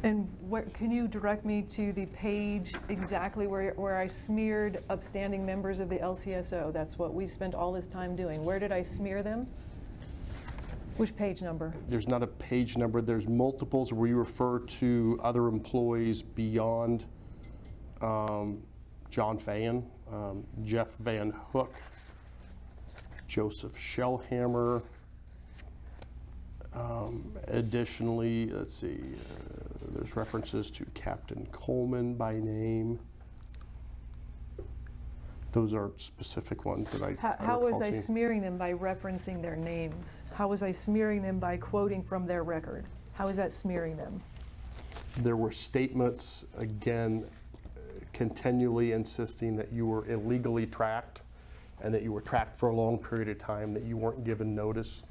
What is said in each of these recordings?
And can you direct me to the page exactly where I smeared upstanding members of the LCSO? That's what we spent all this time doing. Where did I smear them? Which page number? There's not a page number. There's multiples where you refer to other employees beyond John Fayen, Jeff Van Hook, Joseph Shellhammer. Additionally, let's see, there's references to Captain Coleman by name. Those are specific ones that I How was I smearing them by referencing their names? How was I smearing them by quoting from their record? How is that smearing them? There were statements, again, continually insisting that you were illegally tracked and that you were tracked for a long period of time, that you weren't given notice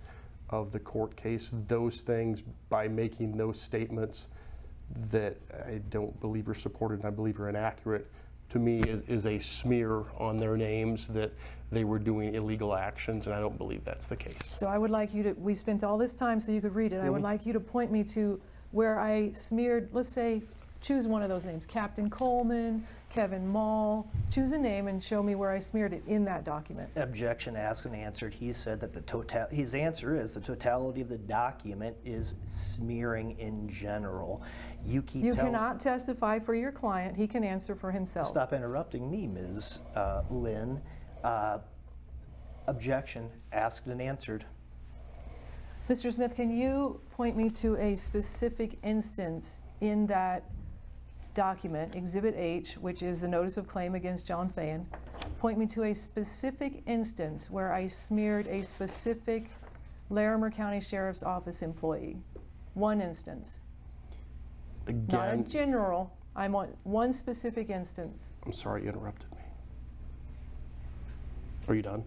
of the court case. Those things, by making those statements that I don't believe are supported and I believe are inaccurate, to me is a smear on their names that they were doing illegal actions, and I don't believe that's the case. So I would like you to, we spent all this time so you could read it. I would like you to point me to where I smeared, let's say, choose one of those names, Captain Coleman, Kevin Mall, choose a name and show me where I smeared it in that document. Objection asked and answered. He said that his answer is the totality of the document is smearing in general. You cannot testify for your client. He can answer for himself. Stop interrupting me, Ms. Lynn. Objection asked and answered. Mr. Smith, can you point me to a specific instance in that document, Exhibit H, which is the notice of claim against John Fayen, point me to a specific instance where I smeared a specific Larimer County Sheriff's Office employee? One instance. Again, not a general. I want one specific instance. I'm sorry you interrupted me. Are you done?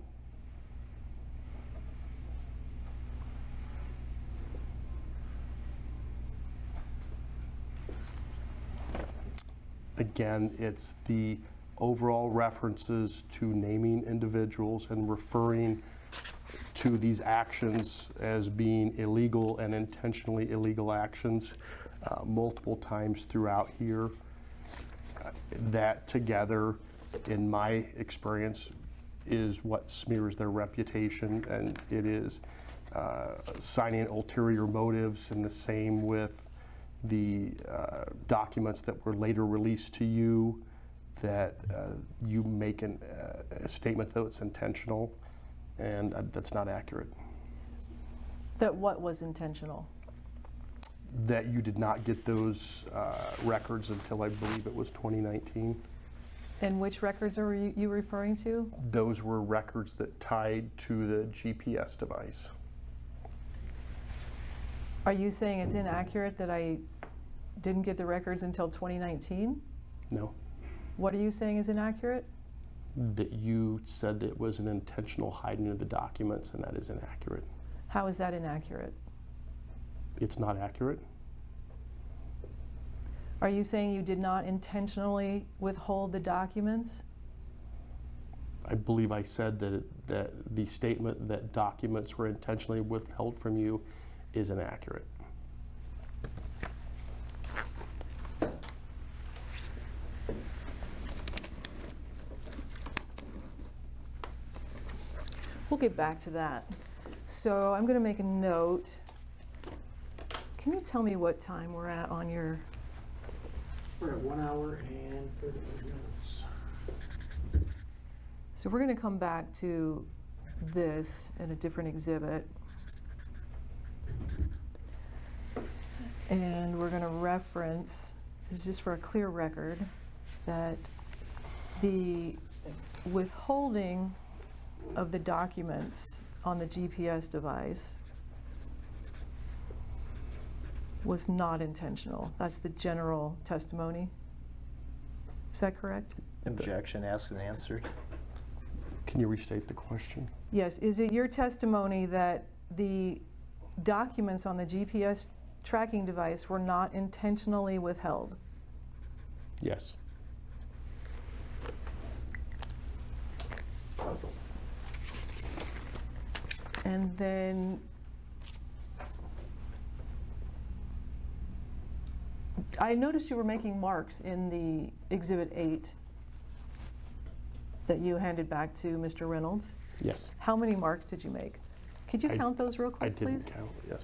Again, it's the overall references to naming individuals and referring to these actions as being illegal and intentionally illegal actions multiple times throughout here. That together, in my experience, is what smears their reputation, and it is signing ulterior motives, and the same with the documents that were later released to you, that you make a statement that it's intentional, and that's not accurate. That what was intentional? That you did not get those records until I believe it was 2019. And which records are you referring to? Those were records that tied to the GPS device. Are you saying it's inaccurate that I didn't get the records until 2019? No. What are you saying is inaccurate? That you said it was an intentional hiding of the documents, and that is inaccurate. How is that inaccurate? It's not accurate. Are you saying you did not intentionally withhold the documents? I believe I said that the statement that documents were intentionally withheld from you is inaccurate. We'll get back to that. So I'm going to make a note. Can you tell me what time we're at on your... We're at 1 hour and 35 minutes. So we're going to come back to this in a different exhibit. And we're going to reference, this is just for a clear record, that the withholding of the documents on the GPS device was not intentional. That's the general testimony. Is that correct? Objection asked and answered. Can you restate the question? Yes. Is it your testimony that the documents on the GPS tracking device were not intentionally withheld? Yes. And then I noticed you were making marks in the Exhibit 8 that you handed back to Mr. Reynolds. Yes. How many marks did you make? Could you count those real I quick, didn't please? count, yes.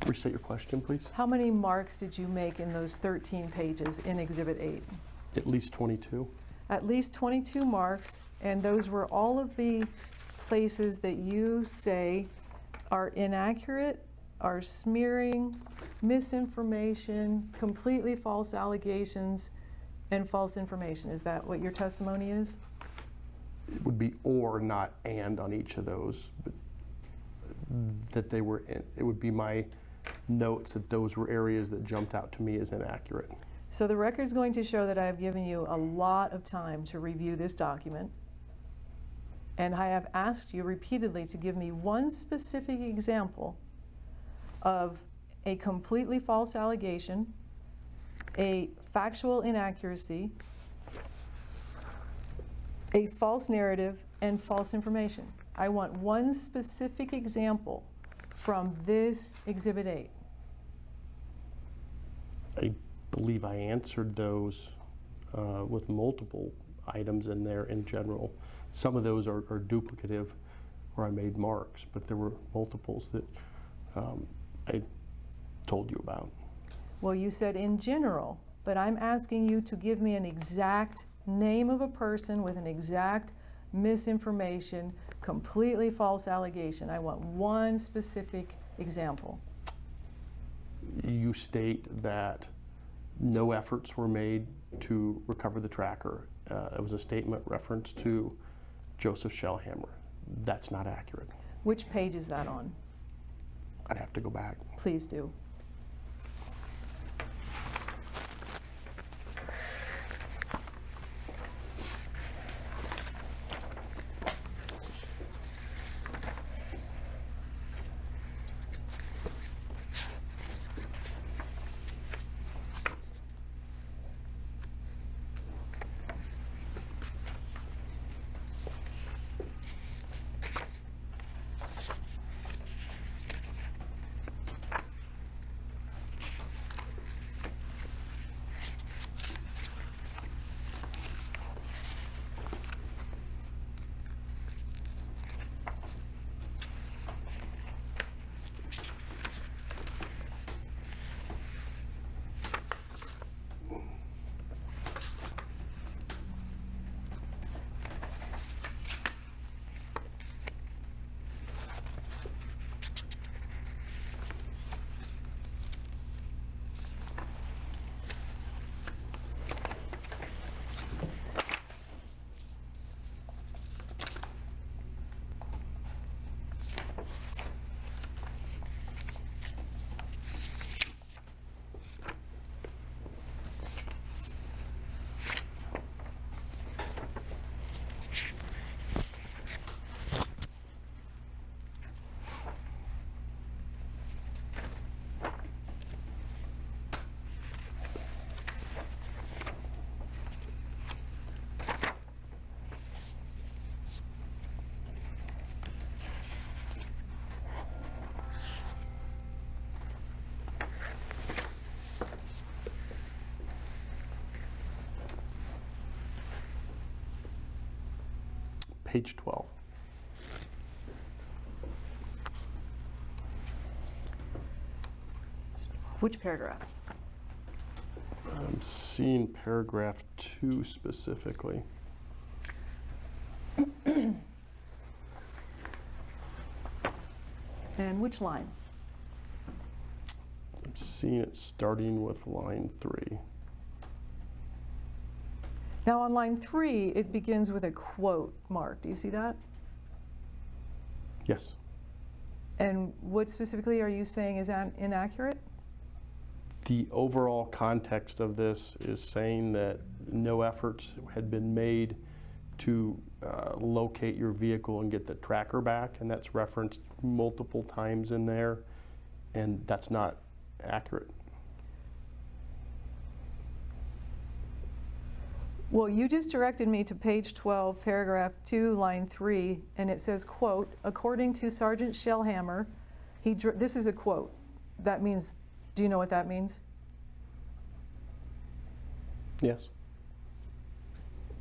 Restate your question, please. How many marks did you make in those 13 pages in Exhibit 8? At least 22. At least 22 marks, and those were all of the places that you say are inaccurate, are smearing, misinformation, completely false allegations, and false information. Is that what your testimony is? It would be or, not and on each of those, but that they were, it would be my notes that those were areas that jumped out to me as inaccurate. So the record's going to show that I have given you a lot of time to review this document, and I have asked you repeatedly to give me one specific example of a completely false allegation, a factual inaccuracy, a false narrative, and false information. I want one specific example from this Exhibit 8. I believe I answered those with multiple items in there in general. Some of those are duplicative, or I made marks, but there were multiples that I told you about. Well, you said in general, but I'm asking you to give me an exact name of a person with an exact misinformation, completely false allegation. I want one specific example. You state that no efforts were made to recover the tracker. It was a statement reference to Joseph Shellhammer. That's not accurate. Which page is that on? I'd have to go back. Please do. Page 12. Which paragraph? I'm seeing paragraph 2 specifically. And which line? I'm seeing it starting with line 3. Now on line 3, it begins with a quote mark. Do you see that? Yes. And what specifically are you saying is inaccurate? The overall context of this is saying that no efforts had been made to locate your vehicle and get the tracker back, and that's referenced multiple times in there, and that's not accurate. Well, you just directed me to page 12, paragraph 2, line 3, and it says, quote, according to Sergeant Shellhammer, this is a quote. That means, do you know what that means? Yes.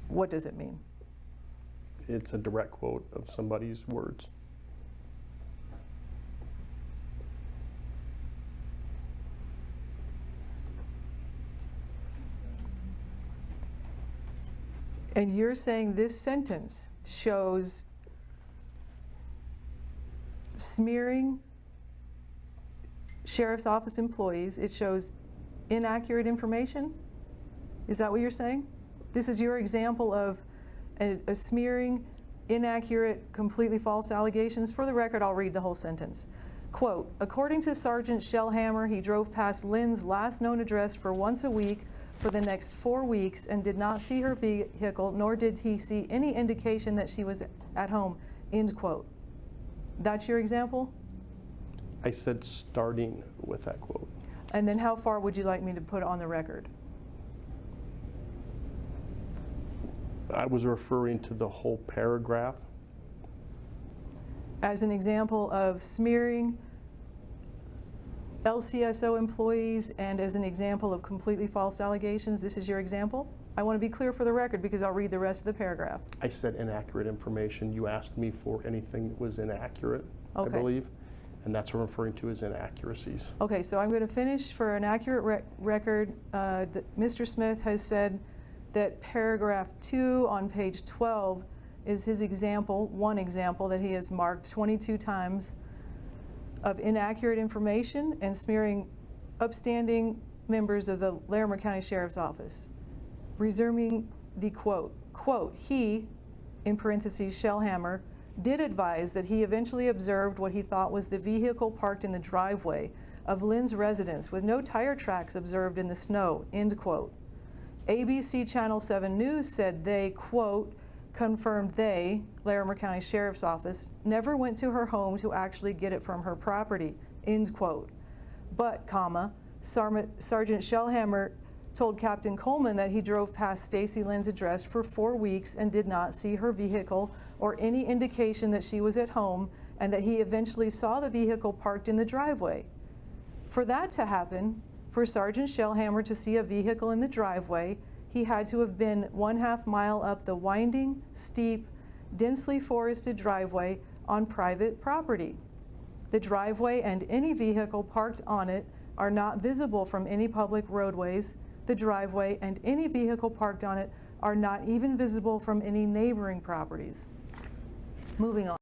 What does it mean? It's a direct quote of somebody's words. And you're saying this sentence shows smearing sheriff's office employees, it shows inaccurate information? Is that what you're saying? This is your example of a smearing, inaccurate, completely false allegations? For the record, I'll read the whole sentence. Quote, according to Sergeant Shellhammer, he drove past Lynn's last known address for once a week for the next 4 weeks and did not see her vehicle, nor did he see any indication that she was at home, end quote. That's your example? I said starting with that quote. And then how far would you like me to put on the record? I was referring to the whole paragraph. As an example of smearing LCSO employees and as an example of completely false allegations, this is your example? I want to be clear for the record because I'll read the rest of the paragraph. I said inaccurate information. You asked me for anything that was inaccurate, Okay. I believe, and that's what I'm referring to as inaccuracies. Okay, so I'm going to finish for an accurate record. Mr. Smith has said that paragraph 2 on page 12 is his example, one example that he has marked 22 times of inaccurate information and smearing upstanding members of the Larimer County Sheriff's Office. Resuming the quote, quote, he, in parentheses, Shellhammer, did advise that he eventually observed what he thought was the vehicle parked in the driveway of Lynn's residence with no tire tracks observed in the snow, end quote. ABC Channel 7 News said they, quote, confirmed they, Larimer County Sheriff's Office, never went to her home to actually get it from her property, end quote. But, comma, Sergeant Shellhammer told Captain Coleman that he drove past Stacy Lynn's address for 4 weeks and did not see her vehicle or any indication that she was at home, and that he eventually saw the vehicle parked in the driveway. For that to happen, for Sergeant Shellhammer to see a vehicle in the driveway, he had to have been 1/2 mile up the winding, steep, densely forested driveway on private property. The driveway and any vehicle parked on it are not visible from any public roadways. The driveway and any vehicle parked on it are not even visible from any neighboring properties. Moving on.